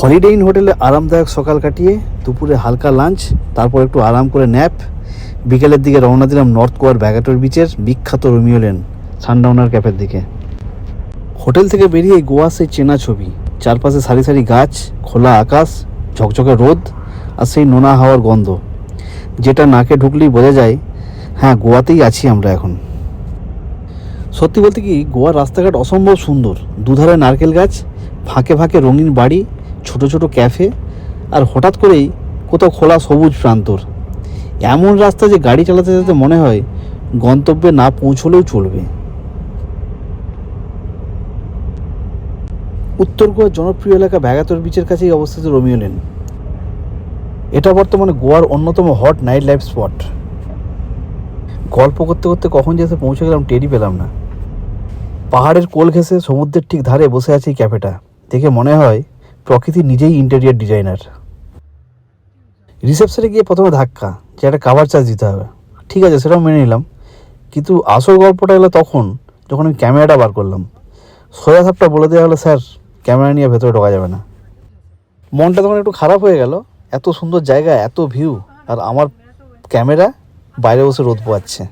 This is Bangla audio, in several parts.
হলিডে ইন হোটেলে আরামদায়ক সকাল কাটিয়ে দুপুরে হালকা লাঞ্চ, তারপর একটু আরাম করে ন্যাপ, বিকেলের দিকে রওনা দিলাম নর্থ গোয়ার ব্যাগাটোর বিচের বিখ্যাত রোমিও লেন সানডাউনার ক্যাফের দিকে। হোটেল থেকে বেরিয়ে গোয়া সেই চেনা ছবি, চারপাশে সারি সারি গাছ, খোলা আকাশ, ঝকঝকে রোদ আর সেই নোনা হাওয়ার গন্ধ, যেটা নাকে ঢুকলেই বোঝা যায় হ্যাঁ গোয়াতেই আছি আমরা এখন। সত্যি বলতে কি, গোয়ার রাস্তাঘাট অসম্ভব সুন্দর, দুধারে নারকেল গাছ, ফাঁকে ফাঁকে রঙিন বাড়ি, ছোট ছোট ক্যাফে, আর হঠাৎ করেই কোথাও খোলা সবুজ প্রান্তর। এমন রাস্তা যে গাড়ি চালাতে চালাতে মনে হয় গন্তব্যে না পৌঁছলেও চলবে। উত্তর গোয়ার জনপ্রিয় এলাকা ব্যাগাতোর বিচের কাছেই অবস্থিত রোমিও লেন। এটা বর্তমানে গোয়ার অন্যতম হট নাইট লাইফ স্পট। গল্প করতে করতে কখন যে এসে পৌঁছে গেলাম টেরই পেলাম না। পাহাড়ের কোল ঘেঁষে সমুদ্রের ঠিক ধারে বসে আছে এই ক্যাফেটা। দেখে মনে হয় প্রকৃতি নিজেই ইন্টেরিয়ার ডিজাইনার। রিসেপশনে গিয়ে প্রথমে ধাক্কা যে একটা কাভার চার্জ দিতে হবে, ঠিক আছে সেটাও মেনে নিলাম, কিন্তু আসল গল্পটা এলো তখন যখন আমি ক্যামেরাটা বার করলাম। সোজা সাপটা বলে দেওয়া হলো, স্যার ক্যামেরা নিয়ে ভেতরে ঢোকা যাবে না। মনটা তখন একটু খারাপ হয়ে গেল, এত সুন্দর জায়গা, এত ভিউ, আর আমার ক্যামেরা বাইরে বসে রোদ পোয়াচ্ছে।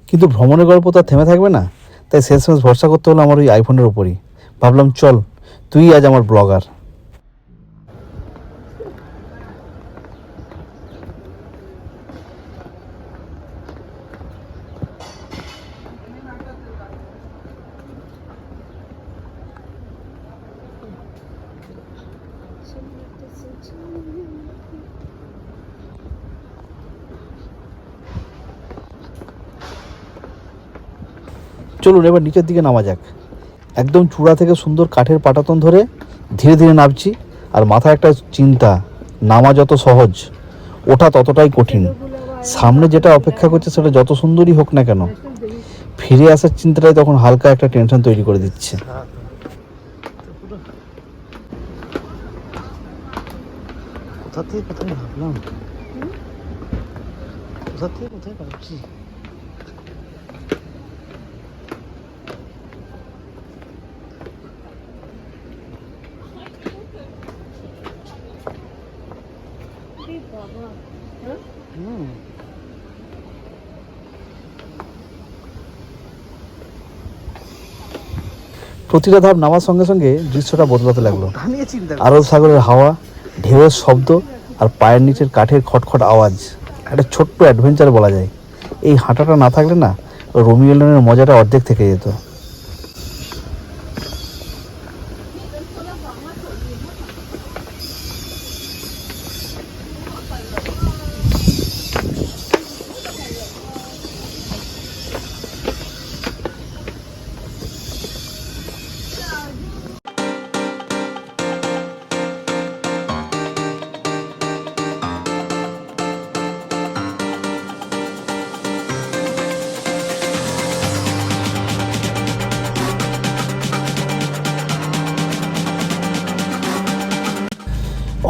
কিন্তু ভ্রমণের গল্প তো আর থেমে থাকবে না, তাই শেষমেশ ভরসা করতে হলো আমার ওই আইফোনের ওপরই। ভাবলাম চল তুই আজ আমার ব্লগার। চলুন এবার নিচের দিকে নামা যাক। একদম চূড়া থেকে সুন্দর কাঠের পাটাতন ধরে ধীরে ধীরে নামছি, আর মাথায় একটা চিন্তা, নামা যত সহজ ওঠা ততটাই কঠিন। সামনে যেটা অপেক্ষা করছে সেটা যত সুন্দরই হোক না কেন, ফিরে আসার চিন্তাটাই তখন হালকা একটা টেনশন তৈরি করে দিচ্ছে। কোথা থেকে কোথায় ভাবলাম, কোথা থেকে কোথায় ভাবছি। প্রতিটা ধাপ নামার সঙ্গে সঙ্গে দৃশ্যটা বদলাতে লাগলো। আরব সাগরের হাওয়া, ঢেউয়ের শব্দ, আর পায়ের নিচের কাঠের খটখট আওয়াজ, একটা ছোট্ট অ্যাডভেঞ্চার বলা যায়। এই হাঁটাটা না থাকলে না রোমিও লেনের মজাটা অর্ধেক থেকে যেত।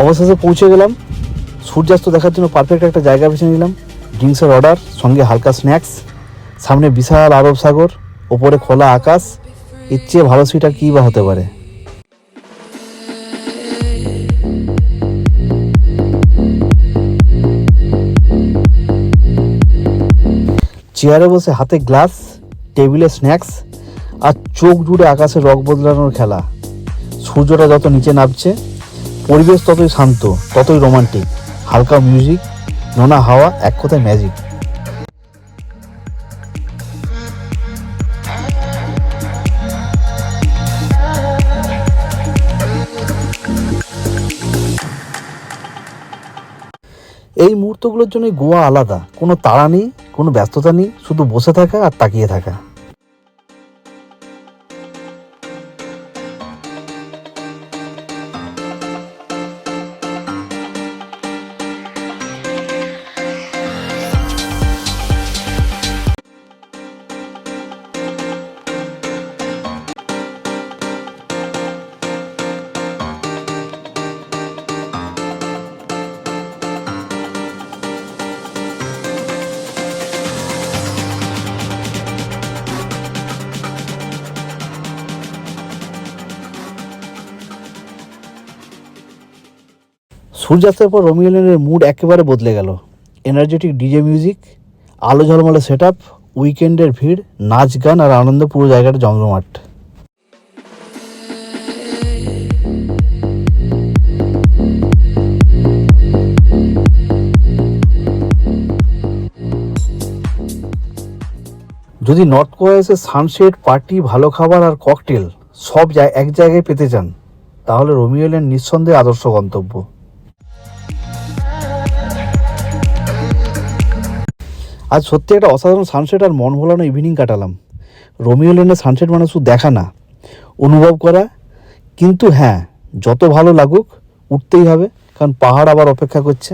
অবশেষে পৌঁছে গেলাম। সূর্যাস্ত দেখার জন্য পারফেক্ট একটা জায়গা বেছে নিলাম। ড্রিঙ্কসের অর্ডার, সঙ্গে হালকা স্ন্যাক্স, সামনে বিশাল আরব সাগর, ওপরে খোলা আকাশ। এর চেয়ে ভালো সিট আর কী বা হতে পারে। চেয়ারে বসে হাতে গ্লাস, টেবিলে স্ন্যাক্স, আর চোখ জুড়ে আকাশে রং বদলানোর খেলা। সূর্যটা যত নিচে নামছে, পরিবেশ ততই শান্ত, ততই রোমান্টিক। হালকা মিউজিক, নোনা হাওয়া, এক কথায় ম্যাজিক। এই মুহূর্তগুলোর জন্য গোয়া আলাদা, কোনো তাড়া নেই, কোনো ব্যস্ততা নেই, শুধু বসে থাকা আর তাকিয়ে থাকা। সূর্যাস্তের পর রোমিও লেনের মুড একেবারে বদলে গেল। এনার্জেটিক ডিজে মিউজিক, আলো ঝলমলে সেট আপ, উইকেন্ডের ভিড়, নাচ গান আর আনন্দ, পুরো জায়গাটা জমজমাট। যদি নর্থ গোয়ায় এসে সানসেট, পার্টি, ভালো খাবার আর ককটেল সব এক জায়গায় পেতে চান, তাহলে রোমিও লেন নিঃসন্দেহে আদর্শ গন্তব্য। আজ সত্যি একটা অসাধারণ সানসেট আর মন ভোলানো ইভিনিং কাটালাম। রোমিও লেনের সানসেট মানে শুধু দেখা না, অনুভব করা। কিন্তু হ্যাঁ, যত ভালো লাগুক উঠতেই হবে, কারণ পাহাড় আবার অপেক্ষা করছে।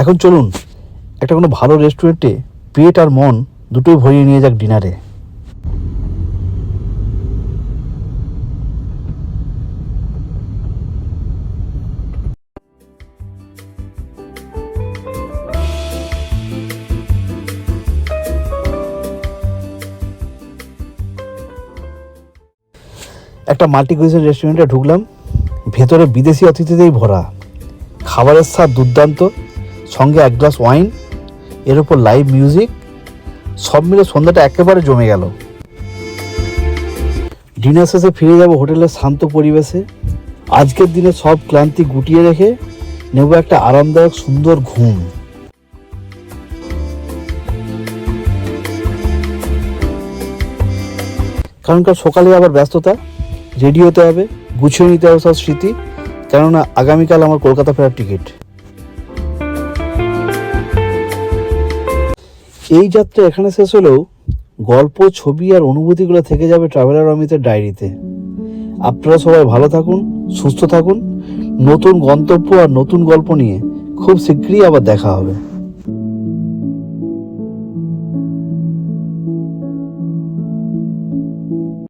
এখন চলুন একটা কোনো ভালো রেস্টুরেন্টে পেট আর মন দুটোই ভরিয়ে নিয়ে যাক ডিনারে। একটা মাল্টি কুইজিন রেস্টুরেন্টে ঢুকলাম। ভেতরে বিদেশি অতিথিতেই ভরা, খাবারের স্বাদ দুর্দান্ত, সঙ্গে এক গ্লাস ওয়াইন, এর উপর লাইভ মিউজিক, সব মিলে সন্ধ্যাটা একেবারে জমে গেল। ডিনার শেষে ফিরে যাব হোটেলের শান্ত পরিবেশে। আজকের দিনে সব ক্লান্তি গুটিয়ে রেখে নেব একটা আরামদায়ক সুন্দর ঘুম। কারণকার সকালে আবার ব্যস্ততা, রেডি হতে হবে, গুছিয়ে নিতে হবে সব স্মৃতি, কেননা আগামীকাল আমার কলকাতা ফেরার টিকিট। এই যাত্রা এখানে শেষ হলেও গল্প, ছবি আর অনুভূতিগুলো থেকে যাবে ট্রাভেলার অমিতের ডায়েরিতে। আপনারা সবাই ভালো থাকুন, সুস্থ থাকুন। নতুন গন্তব্য আর নতুন গল্প নিয়ে খুব শীঘ্রই আবার দেখা হবে।